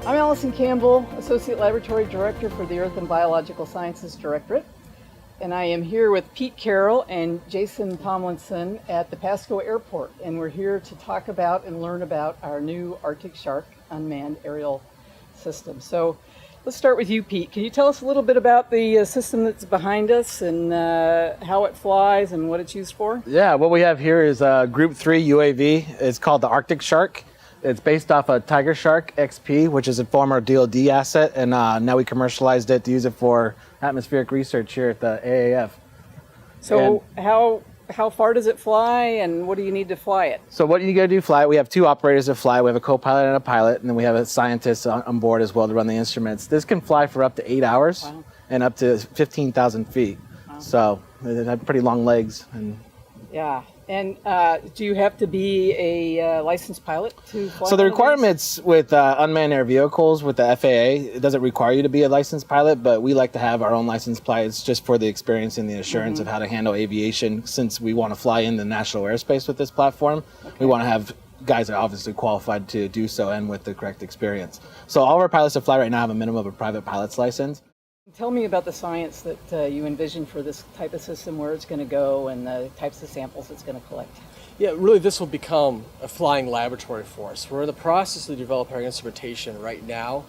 I'm Allison Campbell, Associate Laboratory Director for the Earth and Biological Sciences Directorate. And I am here with Pete Carroll and Jason Tomlinson at the Pasco Airport. And we're here to talk about and learn about our new ArcticShark unmanned aerial system. So let's start with you, Pete. Can you tell us a little bit about the system that's behind us and how it flies and what it's used for? Yeah, what we have here is a Group 3 UAV. It's called the ArcticShark. It's based off a TigerShark XP, which is a former DoD asset, and now we commercialized it to use it for atmospheric research here at the AAF. So how far does it fly, and what do you need to fly it? So what you got to do, fly it. We have two operators that fly. We have a co-pilot and a pilot, and then we have a scientist on board as well to run the instruments. This can fly for up to 8 hours. Wow. And up to 15,000 feet. Wow. So it had pretty long legs. Yeah. And do you have to be a licensed pilot to fly? So the requirements with unmanned air vehicles with the FAA, it doesn't require you to be a licensed pilot, but we like to have our own licensed pilots just for the experience and the assurance of how to handle aviation. Since we want to fly in the national airspace with this platform, we want to have guys that are obviously qualified to do so and with the correct experience. So all of our pilots that fly right now have a minimum of a private pilot's license. Tell me about the science that you envision for this type of system, where it's going to go, and the types of samples it's going to collect. Yeah, really this will become a flying laboratory for us. We're in the process of developing our instrumentation right now,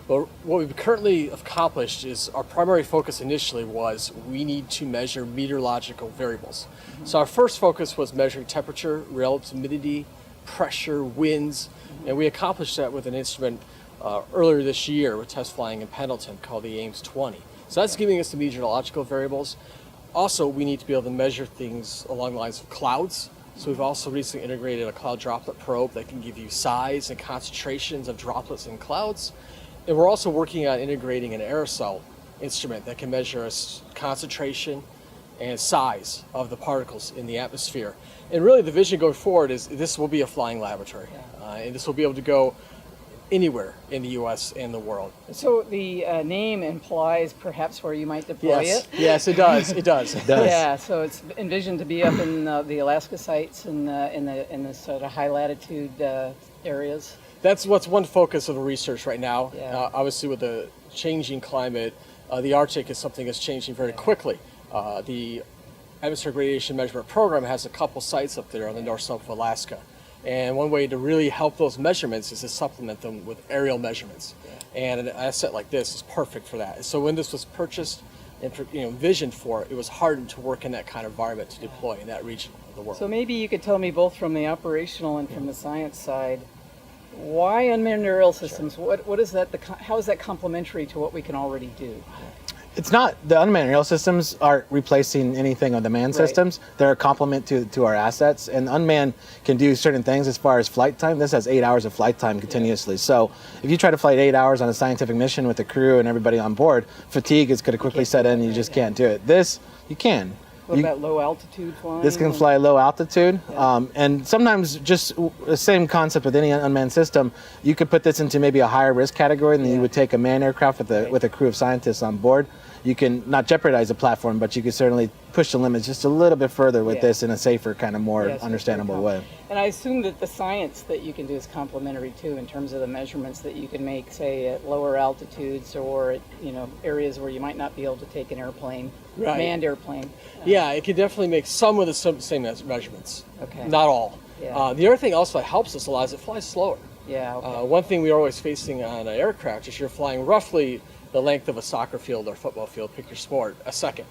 but what we've currently accomplished is our primary focus initially was we need to measure meteorological variables. So our first focus was measuring temperature, relative humidity, pressure, winds, and we accomplished that with an instrument earlier this year with test flying in Pendleton called the Ames 20. So that's giving us the meteorological variables. Also, we need to be able to measure things along the lines of clouds. So we've also recently integrated a cloud droplet probe that can give you size and concentrations of droplets in clouds. And we're also working on integrating an aerosol instrument that can measure concentration and size of the particles in the atmosphere. And really the vision going forward is this will be a flying laboratory. And this will be able to go anywhere in the U.S. and the world. So the name implies perhaps where you might deploy it? Yes, it does. It does. Yeah, so it's envisioned to be up in the Alaska sites and in the sort of high latitude areas. That's what's one focus of the research right now. Yeah. Obviously, with the changing climate, the Arctic is something that's changing very quickly. The Atmospheric Radiation Measurement Program has a couple sites up there on the north slope of Alaska. And one way to really help those measurements is to supplement them with aerial measurements. And an asset like this is perfect for that. So when this was purchased and envisioned for, it was hardened to work in that kind of environment to deploy in that region of the world. So maybe you could tell me both from the operational and from the science side, why unmanned aerial systems? Sure. What is that? How is that complementary to what we can already do? It's not, the unmanned aerial systems aren't replacing anything of the manned systems. They're a complement to our assets. And unmanned can do certain things as far as flight time. This has 8 hours of flight time continuously. So if you try to flight 8 hours on a scientific mission with the crew and everybody on board, fatigue is going to quickly set in and you just can't do it. This, you can. What about low altitude flying? This can fly low altitude, and sometimes just the same concept with any unmanned system. You could put this into maybe a higher risk category than you would take a manned aircraft with a crew of scientists on board. You can not jeopardize the platform, but you can certainly push the limits just a little bit further with this in a safer, kind of more understandable way. And I assume that the science that you can do is complementary too, in terms of the measurements that you can make, say, at lower altitudes or at areas where you might not be able to take an airplane, manned airplane. Yeah, it can definitely make some of the same measurements. Okay. Not all. Yeah. The other thing also that helps us a lot is it flies slower. Yeah. Okay. One thing we're always facing on an aircraft is you're flying roughly the length of a soccer field or football field, pick your sport, a second.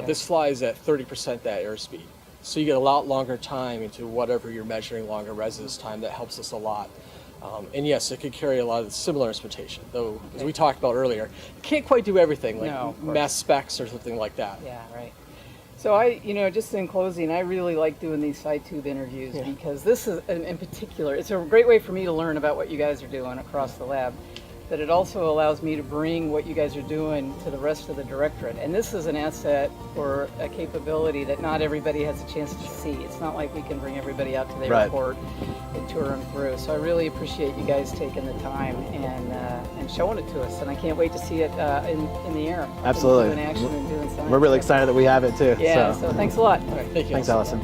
This flies at 30% that airspeed. So you get a lot longer time into whatever you're measuring, longer residence time. That helps us a lot. And yes, it could carry a lot of similar instrumentation, though, as we talked about earlier, it can't quite do everything, like mass specs or something like that. Yeah, right. So just in closing, I really like doing these SciTube interviews because this is, in particular, it's a great way for me to learn about what you guys are doing across the lab. But it also allows me to bring what you guys are doing to the rest of the directorate. And this is an asset or a capability that not everybody has a chance to see. It's not like we can bring everybody out to the airport and tour them through. So I really appreciate you guys taking the time and showing it to us. And I can't wait to see it in the air. Absolutely. In action and doing science. We're really excited that we have it too. Yeah, so thanks a lot. All right, thank you. Thanks, Allison.